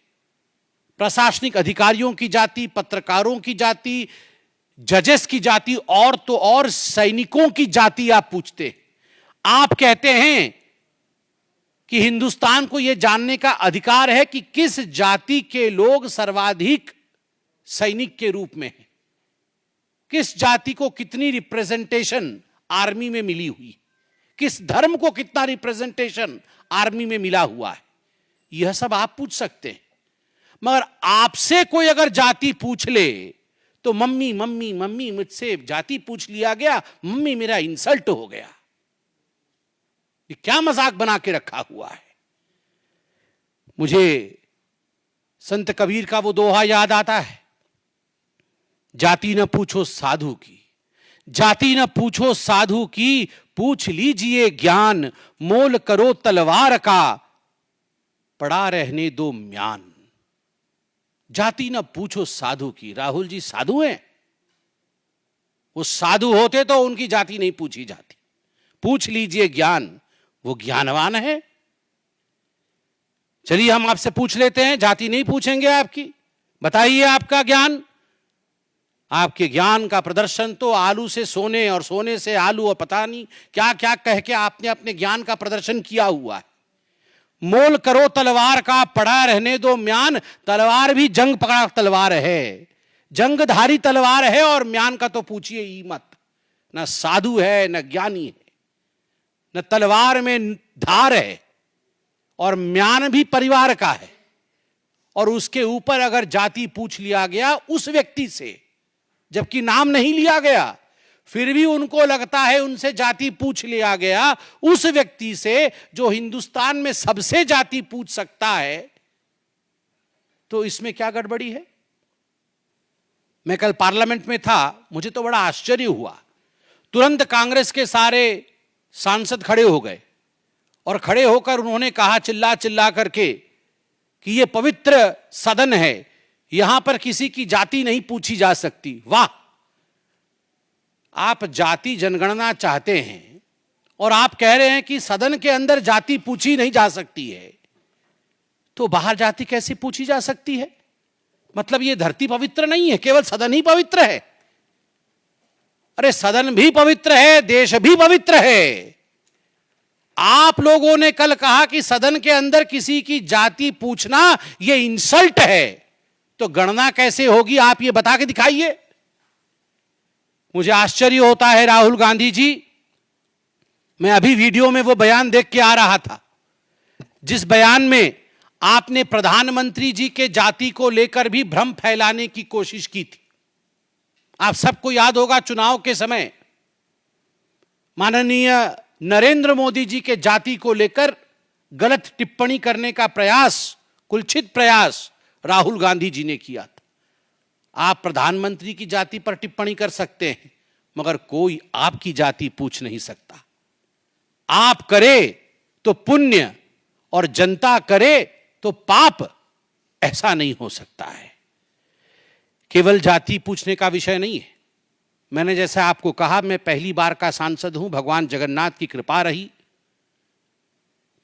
प्रशासनिक अधिकारियों की जाति, पत्रकारों की जाति, जजेस की जाति, और तो और सैनिकों की जाति आप पूछते हैं। आप कहते हैं कि हिंदुस्तान को यह जानने का अधिकार है कि किस जाति के लोग सर्वाधिक सैनिक के रूप में हैं, किस जाति को कितनी रिप्रेजेंटेशन आर्मी में मिली हुई, किस धर्म को कितना रिप्रेजेंटेशन आर्मी में मिला हुआ है। यह सब आप पूछ सकते हैं। मगर आपसे कोई अगर जाति पूछ ले तो मम्मी मम्मी मम्मी, मुझसे जाति पूछ लिया गया, मम्मी मेरा इंसल्ट हो गया। ये क्या मजाक बना के रखा हुआ है। मुझे संत कबीर का वो दोहा याद आता है, जाति न पूछो साधु की, जाति न पूछो साधु की, पूछ लीजिए ज्ञान, मोल करो तलवार का, पड़ा रहने दो म्यान। जाति न पूछो साधु की। राहुल जी साधु हैं? वो साधु होते तो उनकी जाति नहीं पूछी जाती। पूछ लीजिए ज्ञान, वो ज्ञानवान है। चलिए हम आपसे पूछ लेते हैं, जाति नहीं पूछेंगे आपकी, बताइए आपका ज्ञान। आपके ज्ञान का प्रदर्शन तो आलू से सोने और सोने से आलू और पता नहीं क्या क्या कह के आपने अपने ज्ञान का प्रदर्शन किया हुआ है। मोल करो तलवार का, पड़ा रहने दो म्यान, तलवार भी जंग पकड़ा तलवार है, जंगधारी तलवार है, और म्यान का तो पूछिए ही मत। न साधु है, न ज्ञानी है, न तलवार में धार है, और म्यान भी परिवार का है। और उसके ऊपर अगर जाति पूछ लिया गया उस व्यक्ति से, जबकि नाम नहीं लिया गया, फिर भी उनको लगता है उनसे जाति पूछ लिया गया उस व्यक्ति से जो हिंदुस्तान में सबसे जाति पूछ सकता है। तो इसमें क्या गड़बड़ी है? मैं कल पार्लियामेंट में था, मुझे तो बड़ा आश्चर्य हुआ। तुरंत कांग्रेस के सारे सांसद खड़े हो गए और खड़े होकर उन्होंने कहा चिल्ला चिल्ला करके कि यह पवित्र सदन है, यहां पर किसी की जाति नहीं पूछी जा सकती। वाह! आप जाति जनगणना चाहते हैं और आप कह रहे हैं कि सदन के अंदर जाति पूछी नहीं जा सकती है, तो बाहर जाति कैसे पूछी जा सकती है? मतलब ये धरती पवित्र नहीं है, केवल सदन ही पवित्र है? अरे सदन भी पवित्र है, देश भी पवित्र है। आप लोगों ने कल कहा कि सदन के अंदर किसी की जाति पूछना यह इंसल्ट है, तो गणना कैसे होगी आप ये बता के दिखाइए। मुझे आश्चर्य होता है राहुल गांधी जी, मैं अभी वीडियो में वो बयान देख के आ रहा था जिस बयान में आपने प्रधानमंत्री जी के जाति को लेकर भी भ्रम फैलाने की कोशिश की थी। आप सबको याद होगा चुनाव के समय माननीय नरेंद्र मोदी जी के जाति को लेकर गलत टिप्पणी करने का प्रयास, कुलछित प्रयास राहुल गांधी जी ने किया था। आप प्रधानमंत्री की जाति पर टिप्पणी कर सकते हैं, मगर कोई आपकी जाति पूछ नहीं सकता। आप करे तो पुण्य और जनता करे तो पाप, ऐसा नहीं हो सकता है। केवल जाति पूछने का विषय नहीं है। मैंने जैसा आपको कहा, मैं पहली बार का सांसद हूं, भगवान जगन्नाथ की कृपा रही।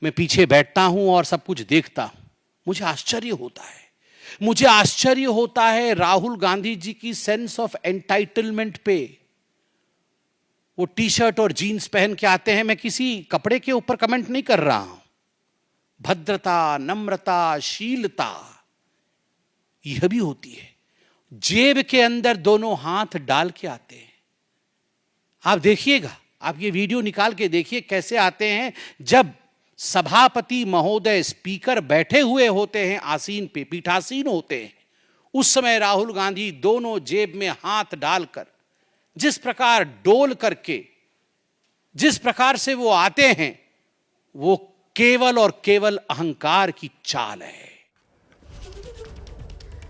मैं पीछे बैठता हूं और सब कुछ देखता हूं, मुझे आश्चर्य होता है राहुल गांधी जी की सेंस ऑफ एंटाइटलमेंट पे। वो टी शर्ट और जीन्स पहन के आते हैं, मैं किसी कपड़े के ऊपर कमेंट नहीं कर रहा हूं। भद्रता, नम्रता, शीलता यह भी होती है। जेब के अंदर दोनों हाथ डाल के आते हैं। आप देखिएगा, आप ये वीडियो निकाल के देखिए कैसे आते हैं। जब सभापति महोदय, स्पीकर बैठे हुए होते हैं आसीन पे, पीठासीन होते हैं, उस समय राहुल गांधी दोनों जेब में हाथ डालकर जिस प्रकार डोल करके जिस प्रकार से वो आते हैं, वो केवल और केवल अहंकार की चाल है।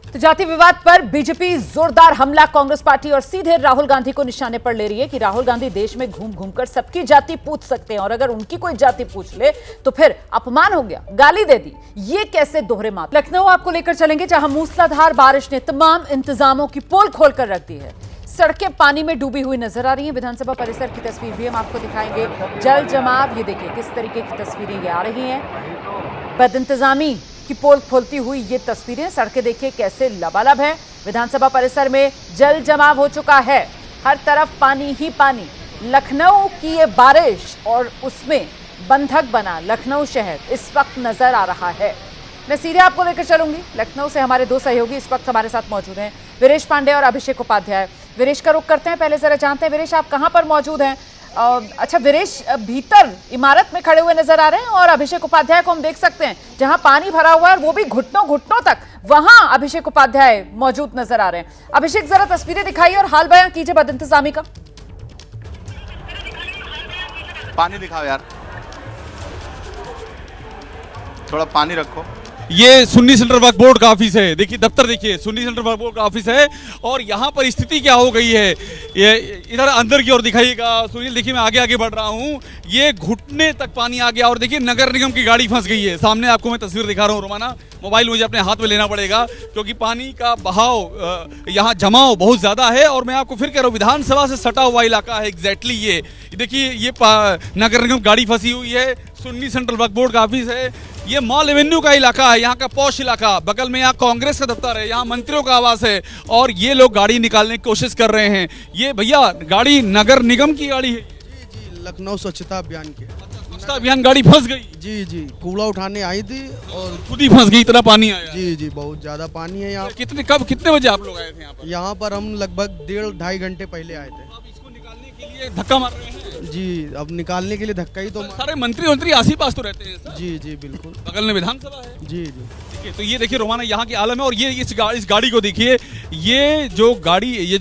तो जाति विवाद पर बीजेपी जोरदार हमला कांग्रेस पार्टी और सीधे राहुल गांधी को निशाने पर ले रही है कि राहुल गांधी देश में घूम घूमकर सबकी जाति पूछ सकते हैं, और अगर उनकी कोई जाति पूछ ले तो फिर अपमान हो गया, गाली दे दी। ये कैसे दोहरे मात। लखनऊ आपको लेकर चलेंगे, जहां मूसलाधार बारिश ने तमाम इंतजामों की पोल खोलकर रख दी है। सड़कें पानी में डूबी हुई नजर आ रही हैं। विधानसभा परिसर की तस्वीर भी हम आपको दिखाएंगे। जल जमाव, ये देखिए किस तरीके की तस्वीरें ये आ रही हैं। बदइंतजामी की पोल खोलती हुई ये तस्वीरें, सड़कें देखिए कैसे लबालब है। विधानसभा परिसर में जल जमाव हो चुका है, हर तरफ पानी ही पानी। लखनऊ की ये बारिश और उसमें बंधक बना लखनऊ शहर इस वक्त नजर आ रहा है। मैं सीधे आपको लेकर चलूंगी लखनऊ से। हमारे दो सहयोगी इस वक्त हमारे साथ मौजूद हैं, वीरेश पांडे और अभिषेक उपाध्याय। वीरेश का रुख करते हैं, पहले जरा जानते हैं वीरेश आप कहां पर मौजूद हैं। अच्छा वीरेश, भीतर इमारत में खड़े हुए नजर आ रहे हैं, और अभिषेक उपाध्याय को हम देख सकते हैं जहां पानी भरा हुआ है, वो भी घुटनों घुटनों तक, वहां अभिषेक उपाध्याय मौजूद नजर आ रहे हैं। अभिषेक जरा तस्वीरें दिखाइए और हाल बयां कीजिए बदइंतजामी का। पानी दिखाओ यार, थोड़ा पानी रखो। ये सुन्नी सेंट्रल वक्फ बोर्ड का ऑफिस है। देखिए दफ्तर, देखिए सुन्नी सेंट्रल वक्फ बोर्ड का ऑफिस है, और यहाँ पर स्थिति क्या हो गई है ये इधर अंदर की ओर दिखाइएगा सुनील। देखिए मैं आगे आगे बढ़ रहा हूँ, ये घुटने तक पानी आ गया, और देखिए नगर निगम की गाड़ी फंस गई है। सामने आपको मैं तस्वीर दिखा रहा हूँ रोमाना, मोबाइल मुझे अपने हाथ में लेना पड़ेगा क्योंकि पानी का बहाव, यहाँ जमाव बहुत ज़्यादा है। और मैं आपको फिर कह रहा हूँ, विधानसभा से सटा हुआ इलाका है एग्जैक्टली ये देखिए, ये नगर निगम गाड़ी फंसी हुई है। सुन्नी सेंट्रल वक्फ बोर्ड का ऑफिस है। ये मॉल एवेन्यू का इलाका है, यहाँ का पॉश इलाका। बगल में यहाँ कांग्रेस का दफ्तर है, यहाँ मंत्रियों का आवास है और ये लोग गाड़ी निकालने की कोशिश कर रहे हैं। ये भैया गाड़ी नगर निगम की गाड़ी है। जी, लखनऊ स्वच्छता अभियान के। स्वच्छता अभियान गाड़ी फंस गई। जी, कूड़ा उठाने आई थी और खुद ही फंस गई, इतना पानी आया। जी, बहुत ज्यादा पानी है यहाँ। कितने बजे आप लोग आए थे यहाँ पर? यहाँ पर हम लगभग 1.5-2.5 घंटे पहले आए थे। अब इसको निकालने के लिए धक्का मार रहे हैं। जी, अब निकालने के लिए धक्का ही तो सारे मंत्री आस-पास तो रहते हैं। जी, बिल्कुल बगल में विधानसभा है। जी। देखिए, तो ये देखिए रोमाना यहाँ की आलम है। और ये इस गाड़ी को देखिए, ये जो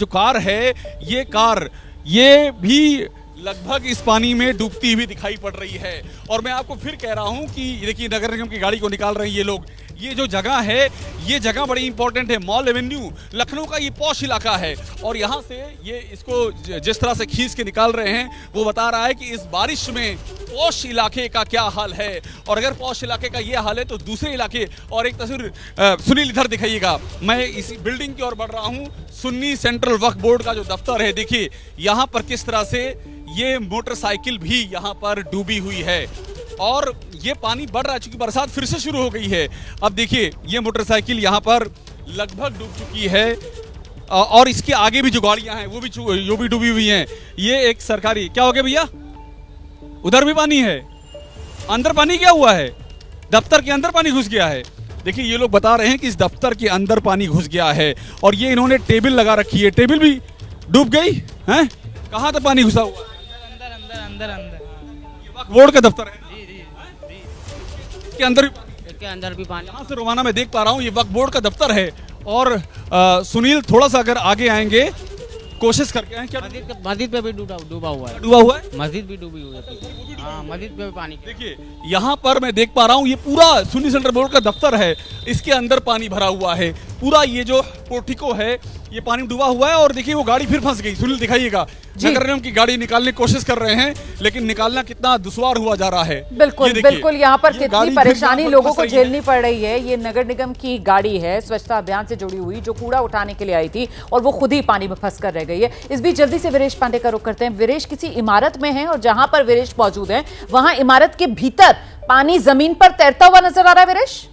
कार है, ये कार ये भी लगभग इस पानी में डूबती हुई दिखाई पड़ रही है। और मैं आपको फिर कह रहा हूं कि देखिए नगर निगम की गाड़ी को निकाल रहे हैं ये लोग। ये जो जगह है, ये जगह बड़ी इंपॉर्टेंट है। मॉल एवेन्यू लखनऊ का ये पॉश इलाका है और यहाँ से ये इसको जिस तरह से खींच के निकाल रहे हैं वो बता रहा है कि इस बारिश में पॉश इलाके का क्या हाल है। और अगर पॉश इलाके का ये हाल है तो दूसरे इलाके। और एक तस्वीर सुनील इधर दिखाइएगा, मैं इसी बिल्डिंग की ओर बढ़ रहा हूँ। सुन्नी सेंट्रल वक्फ बोर्ड का जो दफ्तर है, देखिए यहाँ पर किस तरह से ये मोटरसाइकिल भी यहाँ पर डूबी हुई है और ये पानी बढ़ रहा है चूंकि बरसात फिर से शुरू हो गई है। अब देखिए ये मोटरसाइकिल यहाँ पर लगभग डूब चुकी है और इसके आगे भी जो गाड़ियां हैं वो भी डूबी हुई हैं। ये एक सरकारी, क्या हो गया भैया? उधर भी पानी है, अंदर पानी क्या हुआ है? दफ्तर के अंदर पानी घुस गया है। देखिए ये लोग बता रहे हैं कि इस दफ्तर के अंदर पानी घुस गया है और ये इन्होंने टेबल लगा रखी है, टेबल भी डूब गई है। कहाँ तक पानी घुसा हुआ? अंदर वक्फ बोर्ड का दफ्तर है। इसके अंदर भी पानी। यहाँ से रोमाना में देख पा रहा हूँ ये वक्फ बोर्ड का दफ्तर है। और सुनील थोड़ा सा अगर आगे आएंगे, कोशिश करके आए। क्या मस्जिद पे भी डूबा हुआ है? डूबा हुआ है, मस्जिद भी डूबी हुई है। हाँ, मस्जिद पे भी पानी। देखिए यहाँ पर मैं देख पा रहा हूँ ये पूरा सुन्नी सेंट्रल बोर्ड का दफ्तर है, इसके अंदर पानी भरा हुआ है। पूरा ये जो पोर्टिको है ये पानी डूबा हुआ है और देखिए वो गाड़ी फिर फंस गई। सुनील दिखाइएगा, नगर निगम की गाड़ी निकालने की कोशिश कर रहे हैं लेकिन निकालना कितना दुश्वार हुआ जा रहा है। बिल्कुल यहाँ पर कितनी परेशानी लोगों को झेलनी पड़ रही है। ये नगर निगम की गाड़ी है, स्वच्छता अभियान से जुड़ी हुई, जो कूड़ा उठाने के लिए आई थी और वो खुद ही पानी में फंस कर रह गई है। इस बीच जल्दी से वीरेश पांडे का रुख करते हैं। वीरेश, किसी इमारत में है और जहां पर वीरेश मौजूद है वहां इमारत के भीतर पानी जमीन पर तैरता हुआ नजर आ रहा है। वीरेश,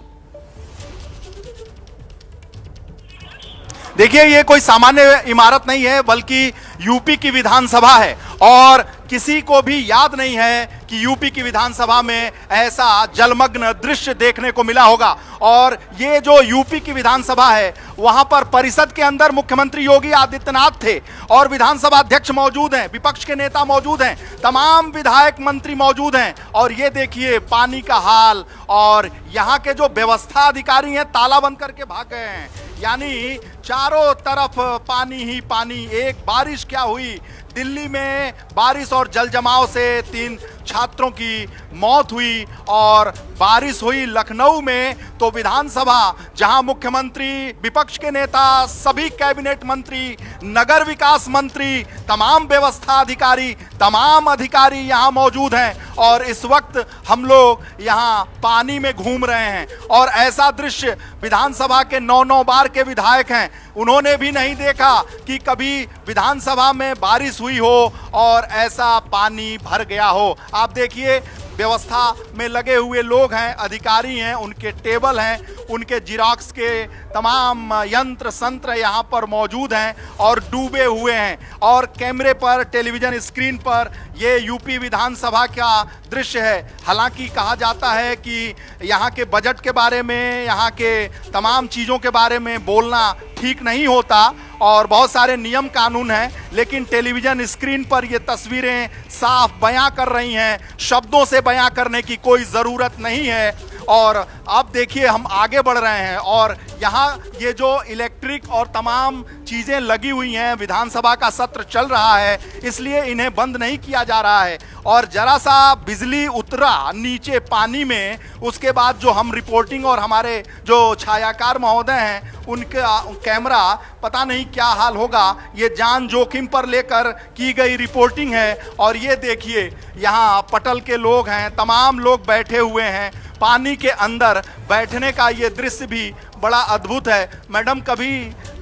देखिए ये कोई सामान्य इमारत नहीं है बल्कि यूपी की विधानसभा है और किसी को भी याद नहीं है कि यूपी की विधानसभा में ऐसा जलमग्न दृश्य देखने को मिला होगा। और ये जो यूपी की विधानसभा है वहां पर परिषद के अंदर मुख्यमंत्री योगी आदित्यनाथ थे और विधानसभा अध्यक्ष मौजूद हैं, विपक्ष के नेता मौजूद हैं, तमाम विधायक मंत्री मौजूद हैं। और ये देखिए पानी का हाल, और यहाँ के जो व्यवस्था अधिकारी हैं ताला बंद करके भाग गए हैं। यानी चारों तरफ पानी ही पानी। एक बारिश क्या हुई, दिल्ली में बारिश और जलजमाव से 3 छात्रों की मौत हुई और बारिश हुई लखनऊ में तो विधानसभा, जहां मुख्यमंत्री, विपक्ष के नेता, सभी कैबिनेट मंत्री, नगर विकास मंत्री, तमाम व्यवस्था अधिकारी, तमाम अधिकारी यहां मौजूद हैं और इस वक्त हम लोग यहां पानी में घूम रहे हैं। और ऐसा दृश्य विधानसभा के 9 बार के विधायक हैं, उन्होंने भी नहीं देखा कि कभी विधानसभा में बारिश हुई हो और ऐसा पानी भर गया हो। आप देखिए व्यवस्था में लगे हुए लोग हैं, अधिकारी हैं, उनके टेबल हैं, उनके जिराक्स के तमाम यंत्र संत्र यहाँ पर मौजूद हैं और डूबे हुए हैं। और कैमरे पर, टेलीविजन स्क्रीन पर ये यूपी विधानसभा का दृश्य है। हालांकि कहा जाता है कि यहाँ के बजट के बारे में, यहाँ के तमाम चीज़ों के बारे में बोलना ठीक नहीं होता और बहुत सारे नियम कानून हैं, लेकिन टेलीविजन स्क्रीन पर ये तस्वीरें साफ बयां कर रही हैं, शब्दों से बयां करने की कोई ज़रूरत नहीं है। और अब देखिए हम आगे बढ़ रहे हैं और यहाँ ये जो इलेक्ट्रिक और तमाम चीज़ें लगी हुई हैं, विधानसभा का सत्र चल रहा है इसलिए इन्हें बंद नहीं किया जा रहा है। और जरा सा बिजली उतरा नीचे पानी में, उसके बाद जो हम रिपोर्टिंग और हमारे जो छायाकार महोदय हैं उनका कैमरा, पता नहीं क्या हाल होगा, ये जान जोखिम पर लेकर की गई रिपोर्टिंग है। और ये देखिए यहाँ पटल के लोग हैं, तमाम लोग बैठे हुए हैं पानी के अंदर। बैठने का ये दृश्य भी बड़ा अद्भुत है। मैडम, कभी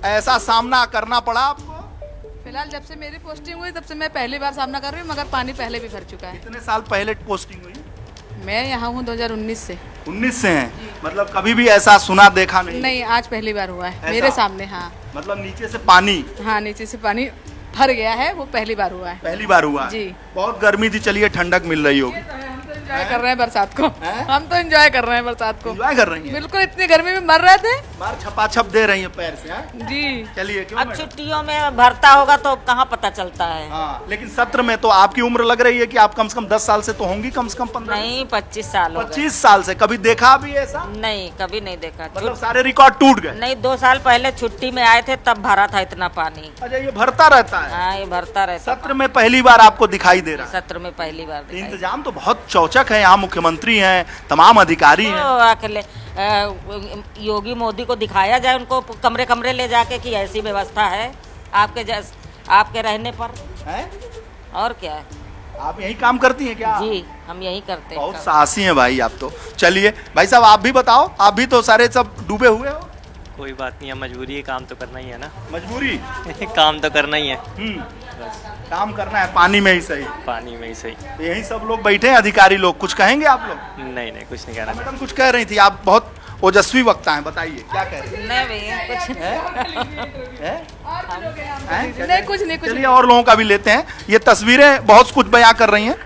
ऐसा सामना करना पड़ा आपको? फिलहाल जब से मेरी पोस्टिंग हुई तब से मैं पहली बार सामना कर रही हूँ, मगर पानी पहले भी भर चुका है। कितने साल पहले पोस्टिंग हुई? मैं यहाँ हूँ 2019 से। 19 से हैं, मतलब कभी भी ऐसा सुना देखा नहीं? नहीं, आज पहली बार हुआ है मेरे सामने। हाँ, मतलब नीचे से पानी? हाँ, नीचे से पानी भर गया है, वो पहली बार हुआ है। पहली बार हुआ है जी। बहुत गर्मी थी, चलिए ठंडक मिल रही होगी। एंजॉय कर रहे हैं बरसात को। हम तो एंजॉय कर रहे हैं बरसात को। एंजॉय कर रही हैं? बिल्कुल, इतनी गर्मी में मर रहे थे। बाहर छपाछप दे रही है पैर से। हाँ? जी। चलिए, क्यों अब छुट्टियों में भरता होगा तो कहाँ पता चलता है। हाँ, लेकिन सत्र में तो आपकी उम्र लग रही है कि आप कम से कम 10 साल से तो होंगी, कम से कम 15? नहीं, 25 साल हो गए। 25 साल से कभी देखा भी ऐसा? नहीं, कभी नहीं देखा। मतलब सारे रिकॉर्ड टूट गए? नहीं, 2 साल पहले छुट्टी में आए थे तब भरा था इतना पानी। अच्छा, ये भरता रहता है? हाँ, ये भरता रहता। सत्र में पहली बार आपको दिखाई दे रहा है? सत्र में पहली बार। इंतजाम तो बहुत चौचक है, यहाँ मुख्यमंत्री हैं, तमाम अधिकारी हैं। अकेले योगी मोदी को दिखाया जाए, उनको कमरे कमरे ले जाके कि ऐसी व्यवस्था है आपके रहने पर है। और क्या है? आप यही काम करती हैं क्या? जी, हम यही करते हैं। बहुत साहसी हैं भाई आप तो। चलिए भाई साहब, आप भी बताओ, आप भी तो सारे सब डूबे हुए हो। कोई बात नहीं है, मजबूरी है, काम तो करना ही है ना। मजबूरी? काम तो करना ही है। काम करना है, पानी में ही सही। पानी में ही सही। यही सब लोग बैठे हैं, अधिकारी लोग। कुछ कहेंगे आप लोग? नहीं, कुछ नहीं कहना। मैडम कुछ कह रही थी, आप बहुत ओजस्वी वक्ता हैं, बताइए क्या कह रहे हैं? नहीं भैया, कुछ नहीं, कुछ नहीं। चलिए और लोगों का भी लेते हैं। ये तस्वीरें बहुत कुछ बयां कर रही हैं।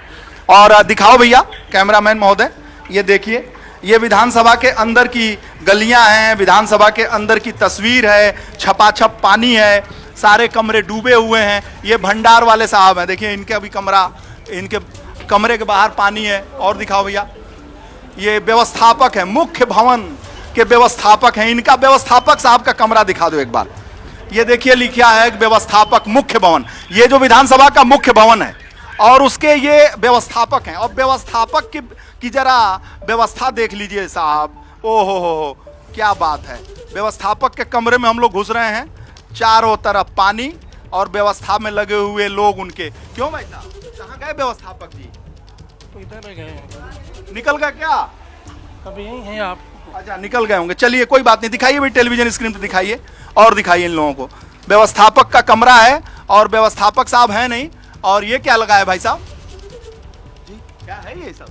और दिखाओ भैया, कैमरामैन महोदय, ये देखिए, ये विधानसभा के अंदर की गलियां हैं, विधानसभा के अंदर की तस्वीर है। छपाछप पानी है, सारे कमरे डूबे हुए हैं। ये भंडार वाले साहब हैं, देखिए इनका भी कमरा, इनके कमरे के बाहर पानी है। और दिखाओ भैया, ये व्यवस्थापक है, मुख्य भवन के व्यवस्थापक हैं। इनका व्यवस्थापक साहब का कमरा दिखा दो एक बार। ये देखिए लिखा है व्यवस्थापक मुख्य भवन। ये जो विधानसभा का मुख्य भवन है और उसके ये व्यवस्थापक हैं। और व्यवस्थापक की जरा व्यवस्था देख लीजिए साहब, ओहो हो, क्या बात है। व्यवस्थापक के कमरे में हम लोग घुस रहे हैं, चारों तरफ पानी और व्यवस्था में लगे हुए लोग उनके। क्यों भाई साहब, कहाँ गए व्यवस्थापक जी? इधर गए। निकल गए क्या? अभी यहीं हैं आप? अच्छा, निकल गए होंगे। चलिए कोई बात नहीं, दिखाइए भाई टेलीविजन स्क्रीन पे दिखाइए और दिखाइए इन लोगों को। व्यवस्थापक का कमरा है और व्यवस्थापक साहब है नहीं। और ये क्या लगा है भाई साहब जी, क्या है ये सब?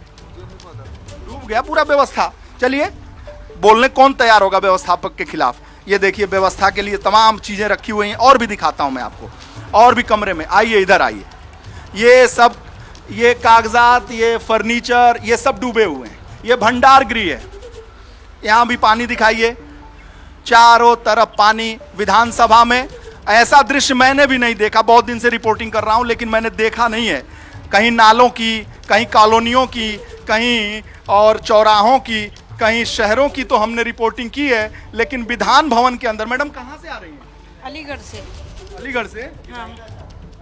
डूब गया पूरा व्यवस्था। चलिए, बोलने कौन तैयार होगा व्यवस्थापक के खिलाफ। ये देखिए, व्यवस्था के लिए तमाम चीजें रखी हुई हैं। और भी दिखाता हूं मैं आपको, और भी कमरे में। आइए इधर आइए, ये सब, ये कागजात, ये फर्नीचर, ये सब डूबे हुए हैं। ये भंडार गृह है, यहाँ भी पानी दिखाइए, चारों तरफ पानी। विधानसभा में ऐसा दृश्य मैंने भी नहीं देखा, बहुत दिन से रिपोर्टिंग कर रहा हूँ लेकिन मैंने देखा नहीं है। कहीं नालों की, कहीं कॉलोनियों की, कहीं और चौराहों की, कहीं शहरों की तो हमने रिपोर्टिंग की है, लेकिन विधान भवन के अंदर। मैडम कहाँ से आ रही हैं? अलीगढ़ से। अलीगढ़ से? हाँ।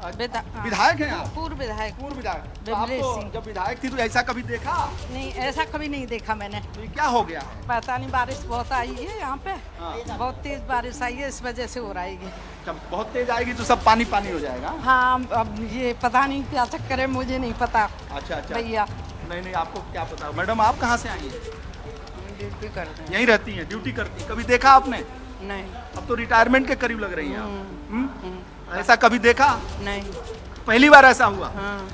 विधायक हैं आप? पूर्व विधायक। पूर्व विधायक। तो आप तो जब विधायक थी तो ऐसा कभी देखा? नहीं, ऐसा कभी नहीं देखा मैंने। तो ये क्या हो गया? पता नहीं, बारिश बहुत आई है यहाँ पे। बहुत तेज बारिश आई है, इस वजह से हो रहा है। जब बहुत तेज आएगी तो सब पानी पानी हो जाएगा। हाँ, अब ये पता नहीं क्या चक्कर है, मुझे नहीं पता। अच्छा भैया, नहीं, आपको क्या पता। मैडम आप कहाँ से आई हैं? ड्यूटी करते हैं। यहीं रहती हैं, ड्यूटी करती हैं। कभी देखा आपने? नहीं। अब तो रिटायरमेंट के करीब लग रही हैं आप। ऐसा कभी देखा? नहीं। पहली बार ऐसा हुआ? हाँ।